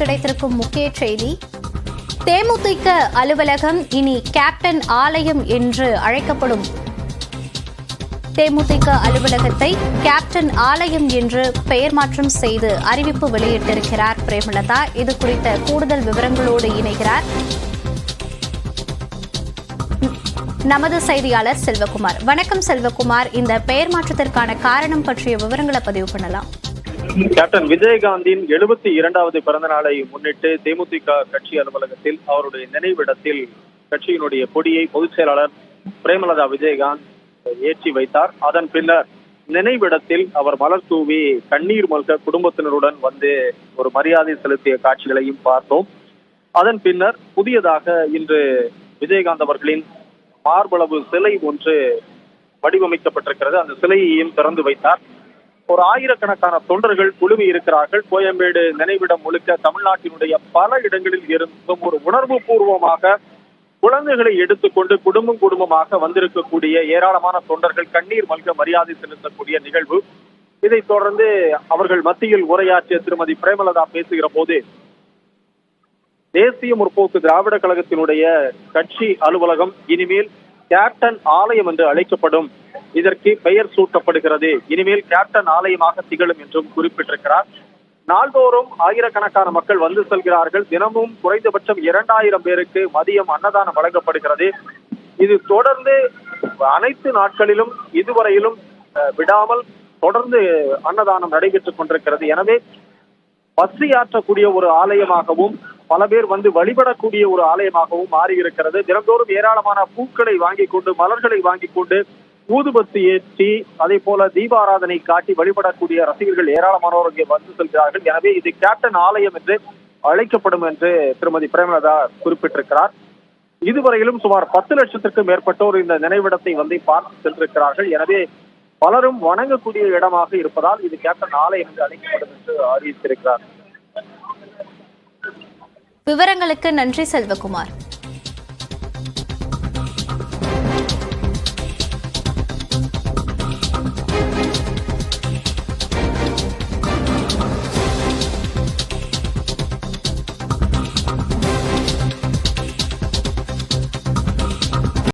கிடைத்திருக்கும் முக்கிய செய்தி, தேமுதிக அலுவலகம் இனி கேப்டன் ஆலயம் என்று அழைக்கப்படும். தேமுதிக அலுவலகத்தை கேப்டன் ஆலயம் என்று பெயர் மாற்றம் செய்து அறிவிப்பு வெளியிட்டிருக்கிறார் பிரேமலதா. இது குறித்த கூடுதல் விவரங்களோடு இணைகிறார் நமது செய்தியாளர் செல்வகுமார். வணக்கம் செல்வகுமார், இந்த பெயர் மாற்றத்திற்கான காரணம் பற்றிய விவரங்களை பதிவு பண்ணலாம். கேப்டன் விஜயகாந்தின் 72வது பிறந்த நாளை முன்னிட்டு தேமுதிக கட்சி அலுவலகத்தில் அவருடைய நினைவிடத்தில் கட்சியினுடைய கொடியை பொதுச் செயலாளர் பிரேமலதா விஜயகாந்த் ஏற்றி வைத்தார். அதன் பின்னர் நினைவிடத்தில் அவர் மலர் தூவி கண்ணீர் மல்க குடும்பத்தினருடன் வந்து ஒரு மரியாதை செலுத்திய காட்சிகளையும் பார்த்தோம். அதன் பின்னர் புதியதாக இன்று விஜயகாந்த் அவர்களின் மார்பளவு சிலை ஒன்று வடிவமைக்கப்பட்டிருக்கிறது. அந்த சிலையையும் திறந்து வைத்தார். ஒரு ஆயிரக்கணக்கான தொண்டர்கள் குழுமி இருக்கிறார்கள். கோயம்பேடு நினைவிடம் முழுக்க தமிழ்நாட்டினுடைய பல இடங்களில் இருந்தும் ஒரு உணர்வு பூர்வமாக குழந்தைகளை எடுத்துக்கொண்டு குடும்பமாக வந்திருக்கக்கூடிய ஏராளமான தொண்டர்கள் கண்ணீர் மல்க மரியாதை செலுத்தக்கூடிய நிகழ்வு. இதைத் தொடர்ந்து அவர்கள் மத்தியில் உரையாற்றிய திருமதி பிரேமலதா பேசுகிற போது, தேசிய முற்போக்கு திராவிட கழகத்தினுடைய கட்சி அலுவலகம் இனிமேல் கேப்டன் ஆலயம் என்று அழைக்கப்படும், இதற்கு பெயர் சூட்டப்படுகிறது, இனிமேல் கேப்டன் ஆலயமாக திகழும் என்றும் குறிப்பிட்டிருக்கிறார். நாள்தோறும் ஆயிரக்கணக்கான மக்கள் வந்து செல்கிறார்கள். தினமும் குறைந்தபட்சம் 2000 பேருக்கு மதியம் அன்னதானம் வழங்கப்படுகிறது. இது தொடர்ந்து அனைத்து நாட்களிலும் இதுவரையிலும் விடாமல் தொடர்ந்து அன்னதானம் நடைபெற்றுக் கொண்டிருக்கிறது. எனவே பசியாற்றக்கூடிய ஒரு ஆலயமாகவும் பல பேர் வந்து வழிபடக்கூடிய ஒரு ஆலயமாகவும் மாறியிருக்கிறது. தினந்தோறும் ஏராளமான பூக்களை வாங்கிக் கொண்டு, மலர்களை வாங்கிக் கொண்டு, ஊதுபத்தி ஏற்றி, அதே போல தீபாராதனை காட்டி வழிபடக்கூடிய ரசிகர்கள் ஏராளமானோர் இங்கே வந்து செல்கிறார்கள். எனவே இது கேப்டன் ஆலயம் என்று அழைக்கப்படும் என்று திருமதி பிரேமலதா குறிப்பிட்டிருக்கிறார். இதுவரையிலும் சுமார் 10 லட்சத்திற்கும் மேற்பட்டோர் இந்த நினைவிடத்தை வந்து பார்த்து சென்றிருக்கிறார்கள். எனவே பலரும் வணங்கக்கூடிய இடமாக இருப்பதால் இது கேப்டன் ஆலயம் என்று அழைக்கப்படும் என்று அறிவித்திருக்கிறார். விவரங்களுக்கு நன்றி செல்வகுமார்.